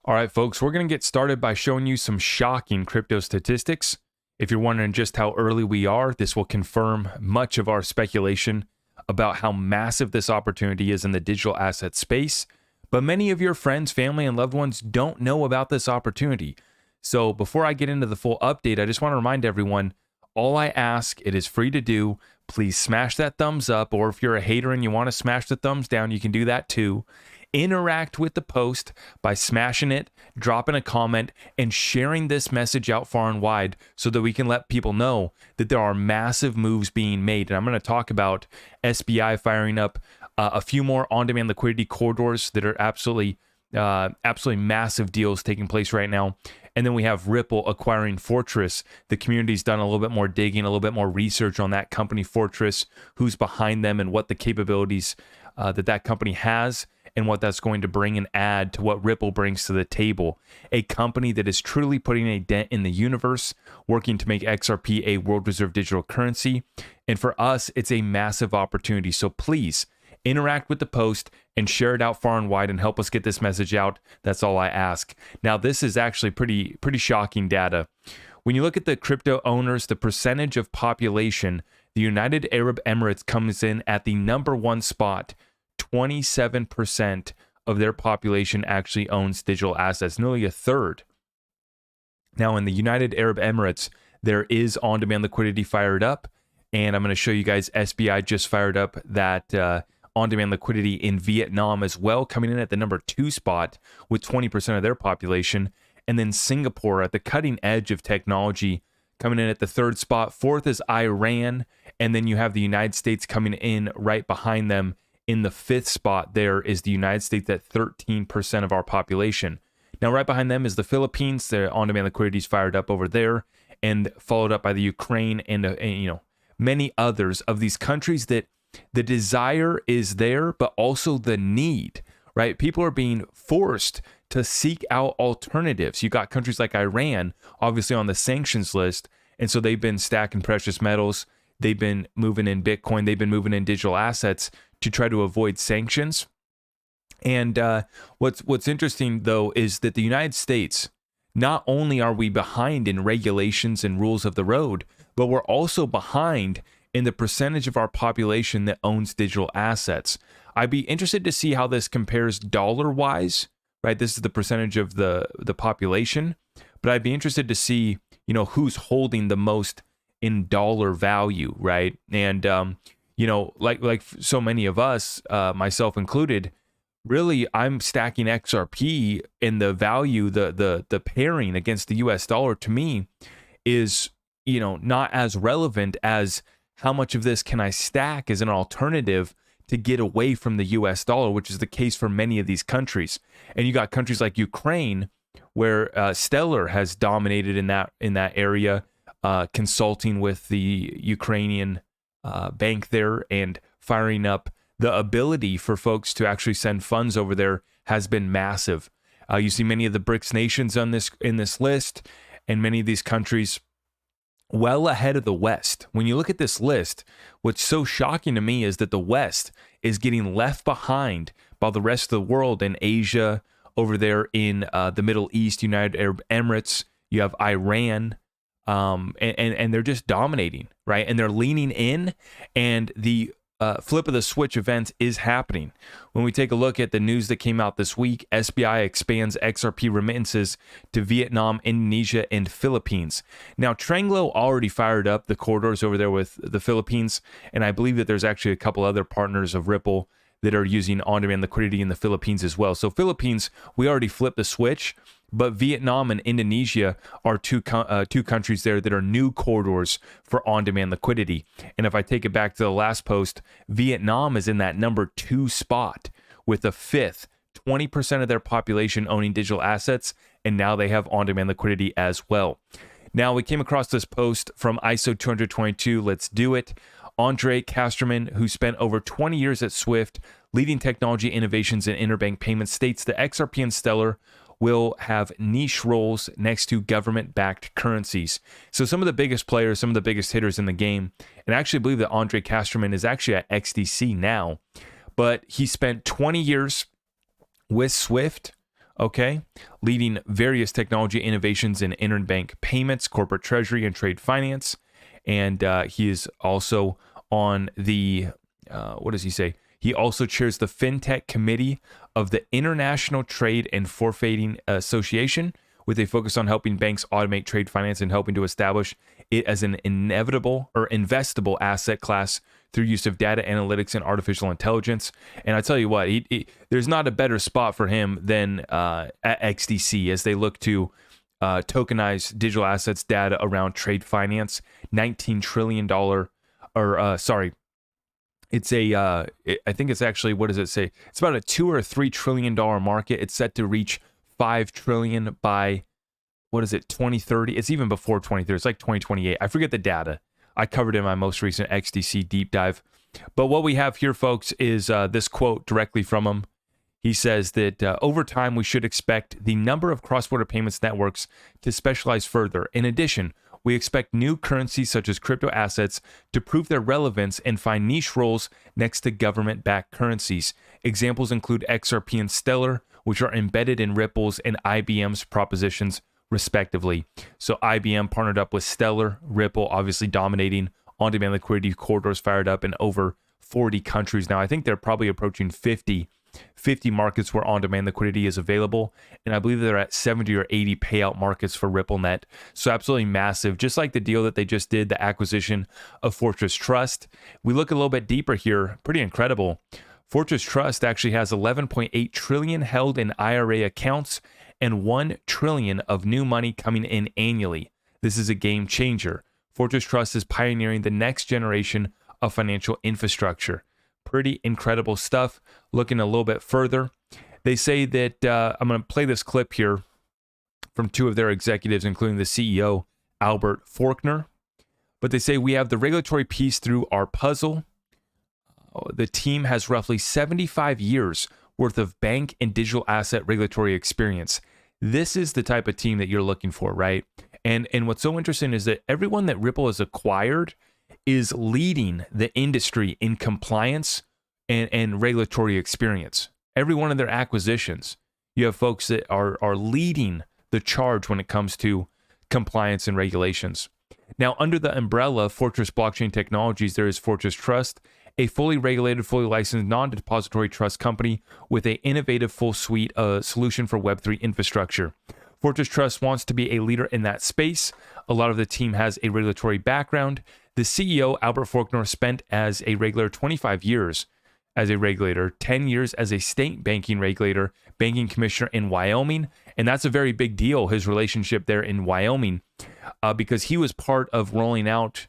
All right, folks, we're going to get started by showing you some shocking crypto statistics. If you're wondering just how early we are, this will confirm much of our speculation about how massive this opportunity is in the digital asset space. But many of your friends, family, and loved ones don't know about this opportunity. So before I get into the full update, I just want to remind everyone, all I ask, it is free to do. Please smash that thumbs up, or if you're a hater and you want to smash the thumbs down, you can do that too. Interact with the post by smashing it, dropping a comment, and sharing this message out far and wide so that we can let people know that there are massive moves being made. And I'm going to talk about SBI firing up a few more on-demand liquidity corridors that are absolutely massive deals taking place right now. And then we have Ripple acquiring Fortress. The community's done a little bit more digging, a little bit more research on that company, Fortress, who's behind them and what the capabilities that company has and what that's going to bring and add to what Ripple brings to the table. A company that is truly putting a dent in the universe, working to make XRP a world reserve digital currency. And for us, it's a massive opportunity. So please interact with the post and share it out far and wide and help us get this message out. That's all I ask. Now, this is actually pretty shocking data. When you look at the crypto owners, the percentage of population, the United Arab Emirates comes in at the number one spot. 27% of their population actually owns digital assets, nearly a third. Now, in the United Arab Emirates, there is on-demand liquidity fired up, and I'm going to show you guys SBI just fired up that on-demand liquidity in Vietnam as well, coming in at the number 2 spot with 20% of their population, and then Singapore at the cutting edge of technology coming in at the 3rd spot. 4th is Iran, and then you have the United States coming in right behind them. In the 5th spot, there is the United States at 13% of our population. Now, right behind them is the Philippines. Their on-demand liquidity is fired up over there, and followed up by the Ukraine and many others of these countries that the desire is there, but also the need, right? People are being forced to seek out alternatives. You got countries like Iran, obviously on the sanctions list, and so they've been stacking precious metals. They've been moving in Bitcoin. They've been moving in digital assets to try to avoid sanctions. And what's interesting, though, is that the United States, not only are we behind in regulations and rules of the road, but we're also behind in the percentage of our population that owns digital assets. I'd be interested to see how this compares dollar-wise, right? This is the percentage of the population, but I'd be interested to see, who's holding the most in dollar value, right? And like so many of us, myself included, really, I'm stacking XRP, and the value, the pairing against the US dollar to me is, not as relevant as how much of this can I stack as an alternative to get away from the US dollar, which is the case for many of these countries. And you got countries like Ukraine, where Stellar has dominated in that area, consulting with the Ukrainian bank there and firing up. The ability for folks to actually send funds over there has been massive. You see many of the BRICS nations in this list, and many of these countries well ahead of the West. When you look at this list, what's so shocking to me is that the West is getting left behind by the rest of the world in Asia, over there in the Middle East, United Arab Emirates. You have Iran, and they're just dominating, right? And they're leaning in, and the flip of the switch event is happening. When we take a look at the news that came out this week, SBI expands XRP remittances to Vietnam, Indonesia, and Philippines. Now, Tranglo already fired up the corridors over there with the Philippines, and I believe that there's actually a couple other partners of Ripple that are using on-demand liquidity in the Philippines as well. So Philippines, we already flipped the switch, but Vietnam and Indonesia are two countries there that are new corridors for on-demand liquidity. And if I take it back to the last post, Vietnam is in that number 2 spot with a 5th, 20% of their population owning digital assets, and now they have on-demand liquidity as well. Now, we came across this post from ISO 222, Let's Do It. Andre Casterman, who spent over 20 years at Swift, leading technology innovations in interbank payments, states that XRP and Stellar will have niche roles next to government-backed currencies. So some of the biggest players, some of the biggest hitters in the game, and I actually believe that Andre Casterman is actually at XDC now, but he spent 20 years with Swift, Okay, leading various technology innovations in interbank payments, corporate treasury, and trade finance. And he is also on the, what does he say? He also chairs the FinTech Committee of the International Trade and Forfeiting Association, with a focus on helping banks automate trade finance and helping to establish it as an inevitable or investable asset class through use of data analytics and artificial intelligence. And I tell you what, there's not a better spot for him than at XDC as they look to tokenize digital assets data around trade finance. $19 trillion, it's I think it's actually, what does it say? It's about a $2 or $3 trillion market. It's set to reach $5 trillion by, what is it, 2030? It's even before 2030. It's like 2028. I forget the data. I covered it in my most recent XDC deep dive. But what we have here, folks, is this quote directly from him. He says that over time, we should expect the number of cross-border payments networks to specialize further. In addition, we expect new currencies such as crypto assets to prove their relevance and find niche roles next to government-backed currencies. Examples include XRP and Stellar, which are embedded in Ripple's and IBM's propositions, respectively. So IBM partnered up with Stellar, Ripple obviously dominating on-demand liquidity corridors fired up in over 40 countries now. I think they're probably approaching 50 markets where on-demand liquidity is available, and I believe they're at 70 or 80 payout markets for RippleNet. So absolutely massive, just like the deal that they just did, the acquisition of Fortress Trust. We look a little bit deeper here, pretty incredible. Fortress Trust actually has 11.8 trillion held in IRA accounts and 1 trillion of new money coming in annually. This is a game changer. Fortress Trust is pioneering the next generation of financial infrastructure. Pretty incredible stuff. Looking a little bit further, they say that I'm going to play this clip here from two of their executives, including the CEO, Albert Faulkner. But they say we have the regulatory piece through our puzzle. The team has roughly 75 years worth of bank and digital asset regulatory experience. This is the type of team that you're looking for, right? And what's so interesting is that everyone that Ripple has acquired is leading the industry in compliance and regulatory experience. Every one of their acquisitions, you have folks that are leading the charge when it comes to compliance and regulations. Now, under the umbrella of Fortress Blockchain Technologies, there is Fortress Trust, a fully regulated, fully licensed, non-depository trust company with an innovative full suite solution for Web3 infrastructure. Fortress Trust wants to be a leader in that space. A lot of the team has a regulatory background. The CEO, Albert Faulkner, spent as a regulator 25 years as a regulator, 10 years as a state banking regulator, banking commissioner in Wyoming. And that's a very big deal, his relationship there in Wyoming, because he was part of rolling out,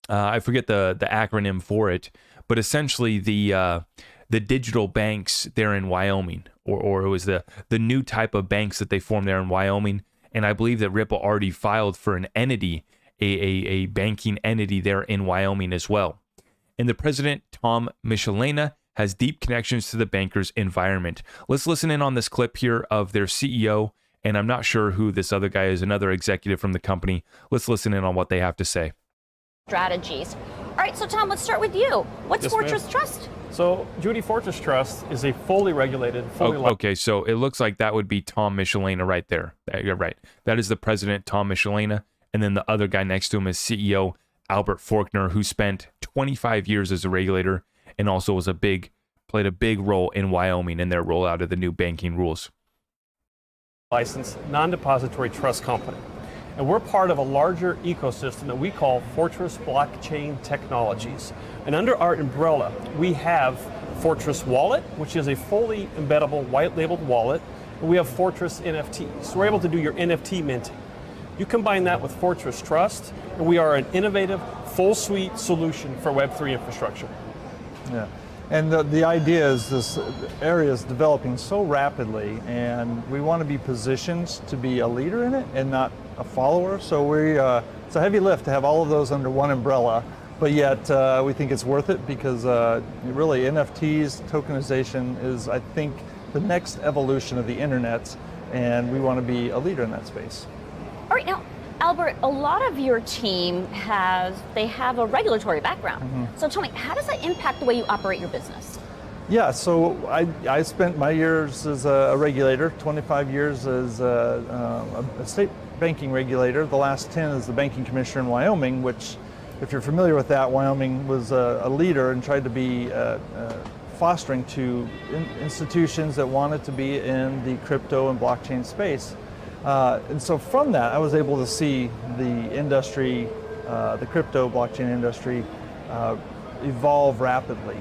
I forget the acronym for it, but essentially the digital banks there in Wyoming, or it was the new type of banks that they formed there in Wyoming. And I believe that Ripple already filed for an entity, a banking entity there in Wyoming as well. And the president, Tom Michelena, has deep connections to the bankers' environment. Let's listen in on this clip here of their CEO, and I'm not sure who this other guy is, another executive from the company. Let's listen in on what they have to say. Strategies. All right, so Tom, let's start with you. What's Fortress Trust? So, Judy, Fortress Trust is a fully regulated, okay, so it looks like that would be Tom Michelena right there. You're right. That is the president, Tom Michelena, and then the other guy next to him is CEO Albert Faulkner, who spent 25 years as a regulator and also played a big role in Wyoming in their rollout of the new banking rules. Licensed non-depository trust company. And we're part of a larger ecosystem that we call Fortress Blockchain Technologies. And under our umbrella, we have Fortress Wallet, which is a fully embeddable white labeled wallet. And we have Fortress NFT. So we're able to do your NFT minting. You combine that with Fortress Trust, and we are an innovative, full suite solution for Web3 infrastructure. Yeah, and the idea is this area is developing so rapidly, and we want to be positioned to be a leader in it and not a follower. So it's a heavy lift to have all of those under one umbrella, but yet we think it's worth it because really NFTs, tokenization is, I think, the next evolution of the internet, and we want to be a leader in that space. All right, now, Albert, a lot of your team have a regulatory background. So tell me, how does that impact the way you operate your business? Yeah, so I spent my years as a regulator, 25 years as a state banking regulator. The last 10 as the banking commissioner in Wyoming, which, if you're familiar with that, Wyoming was a leader and tried to be fostering to institutions that wanted to be in the crypto and blockchain space. And so from that, I was able to see the industry, the crypto blockchain industry, evolve rapidly.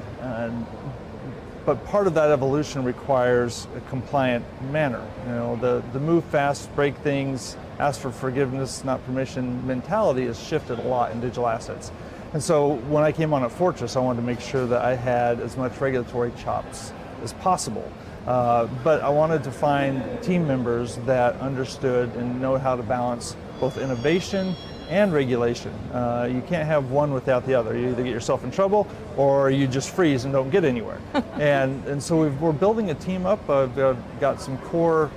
But part of that evolution requires a compliant manner. You know, the move fast, break things, ask for forgiveness, not permission mentality has shifted a lot in digital assets. And so when I came on at Fortress, I wanted to make sure that I had as much regulatory chops as possible. But I wanted to find team members that understood and know how to balance both innovation and regulation. You can't have one without the other. You either get yourself in trouble or you just freeze and don't get anywhere. and so we're building a team up. I've got some core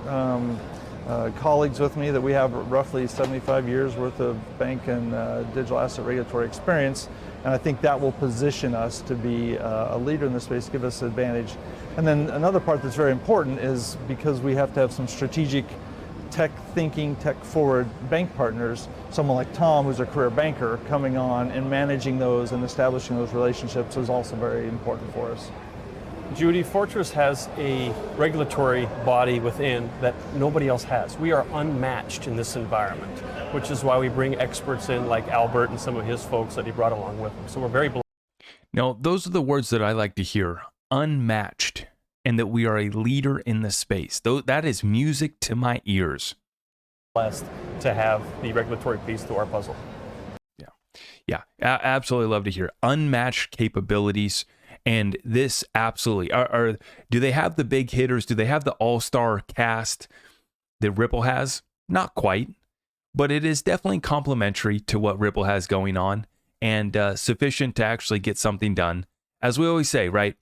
colleagues with me that we have roughly 75 years worth of bank and digital asset regulatory experience. And I think that will position us to be a leader in this space, give us an advantage. And then another part that's very important is because we have to have some strategic tech thinking, tech forward bank partners, someone like Tom, who's a career banker, coming on and managing those and establishing those relationships is also very important for us. Judy, Fortress has a regulatory body within that nobody else has. We are unmatched in this environment, which is why we bring experts in like Albert and some of his folks that he brought along with him. So we're very blessed. Now, those are the words that I like to hear, unmatched, and that we are a leader in the space. That is music to my ears. Blessed to have the regulatory piece to our puzzle. Yeah, absolutely love to hear unmatched capabilities. And this absolutely do they have the big hitters? Do they have the all-star cast that Ripple has? Not quite, but it is definitely complementary to what Ripple has going on and sufficient to actually get something done. As we always say, right?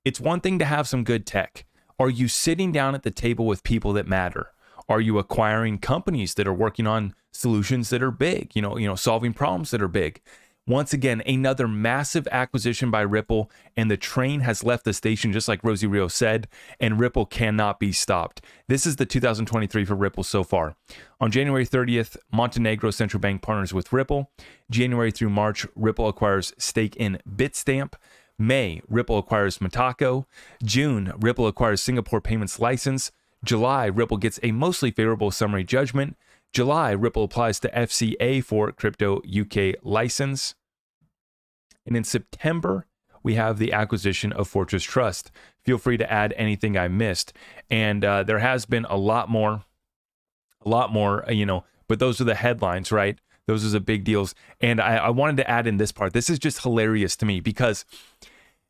It's one thing to have some good tech. Are you sitting down at the table with people that matter? Are you acquiring companies that are working on solutions that are big, you know, solving problems that are big? Once again, another massive acquisition by Ripple, and the train has left the station, just like Rosie Rio said, and Ripple cannot be stopped. This is the 2023 for Ripple so far. On January 30th, Montenegro Central Bank partners with Ripple. January through March, Ripple acquires stake in Bitstamp. May, Ripple acquires Mataco. June, Ripple acquires Singapore Payments License. July, Ripple gets a mostly favorable summary judgment. July, Ripple applies to FCA for Crypto UK license. And in September, we have the acquisition of Fortress Trust. Feel free to add anything I missed. And there has been a lot more, but those are the headlines, right? Those are the big deals. And I wanted to add in this part. This is just hilarious to me because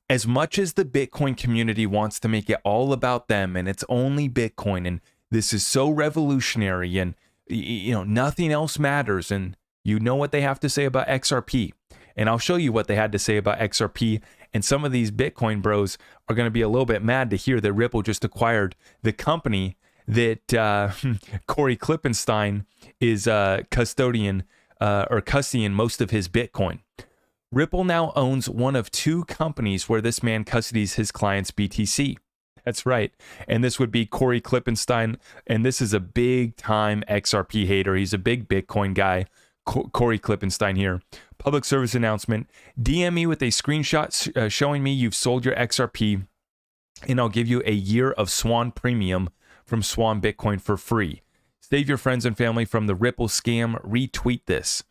as much as the Bitcoin community wants to make it all about them and it's only Bitcoin and this is so revolutionary and nothing else matters, and you know what they have to say about XRP. And I'll show you what they had to say about XRP. And some of these Bitcoin bros are going to be a little bit mad to hear that Ripple just acquired the company that Corey Klippenstein is custodying most of his Bitcoin. Ripple now owns one of two companies where this man custodies his client's BTC. That's right. And this would be Corey Klippenstein. And this is a big time XRP hater. He's a big Bitcoin guy. Corey Klippenstein here. Public service announcement. DM me with a screenshot showing me you've sold your XRP, and I'll give you a year of Swan Premium from Swan Bitcoin for free. Save your friends and family from the Ripple scam. Retweet this.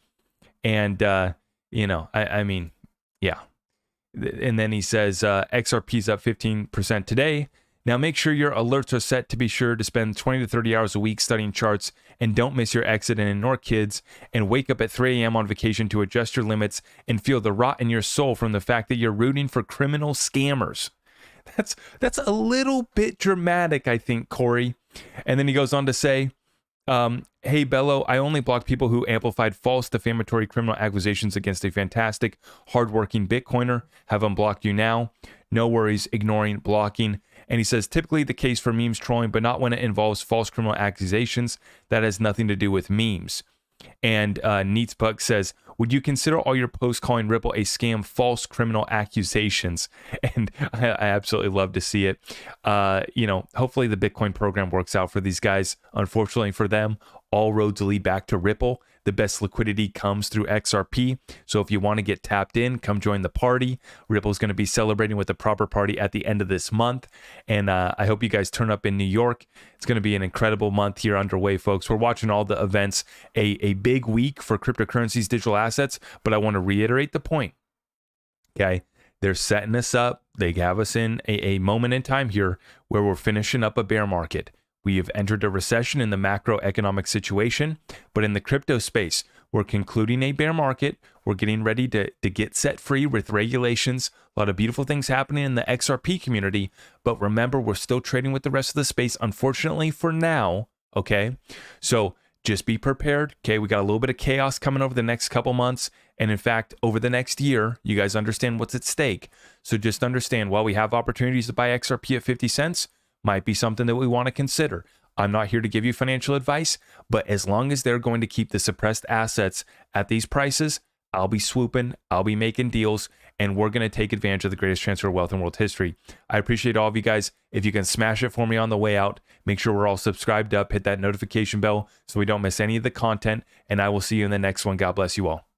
And, yeah. And then he says, XRP's up 15% today. Now make sure your alerts are set to be sure to spend 20 to 30 hours a week studying charts, and don't miss your exit and ignore kids, and wake up at 3 a.m. on vacation to adjust your limits and feel the rot in your soul from the fact that you're rooting for criminal scammers. That's a little bit dramatic, I think, Corey. And then he goes on to say, hey, Bello, I only block people who amplified false defamatory criminal accusations against a fantastic, hardworking Bitcoiner. Have unblocked you now. No worries, ignoring, blocking. And he says, typically the case for memes trolling, but not when it involves false criminal accusations. That has nothing to do with memes. And Neatsbuck says, Would you consider all your posts calling Ripple a scam, false criminal accusations? And I absolutely love to see it. Hopefully the Bitcoin program works out for these guys. Unfortunately for them, all roads lead back to Ripple. The best liquidity comes through XRP. So if you want to get tapped in, come join the party. Ripple's going to be celebrating with a proper party at the end of this month. And I hope you guys turn up in New York. It's going to be an incredible month here underway, folks. We're watching all the events, a big week for cryptocurrencies, digital assets. But I want to reiterate the point. Okay. They're setting us up. They have us in a moment in time here where we're finishing up a bear market. We have entered a recession in the macroeconomic situation, but in the crypto space, we're concluding a bear market. We're getting ready to get set free with regulations. A lot of beautiful things happening in the XRP community, but remember, we're still trading with the rest of the space, unfortunately for now, okay? So just be prepared, okay? We got a little bit of chaos coming over the next couple months, and in fact, over the next year, you guys understand what's at stake. So just understand, while we have opportunities to buy XRP at 50 cents, might be something that we want to consider. I'm not here to give you financial advice, but as long as they're going to keep the suppressed assets at these prices, I'll be swooping, I'll be making deals, and we're going to take advantage of the greatest transfer of wealth in world history. I appreciate all of you guys. If you can smash it for me on the way out, make sure we're all subscribed up, hit that notification bell so we don't miss any of the content, and I will see you in the next one. God bless you all.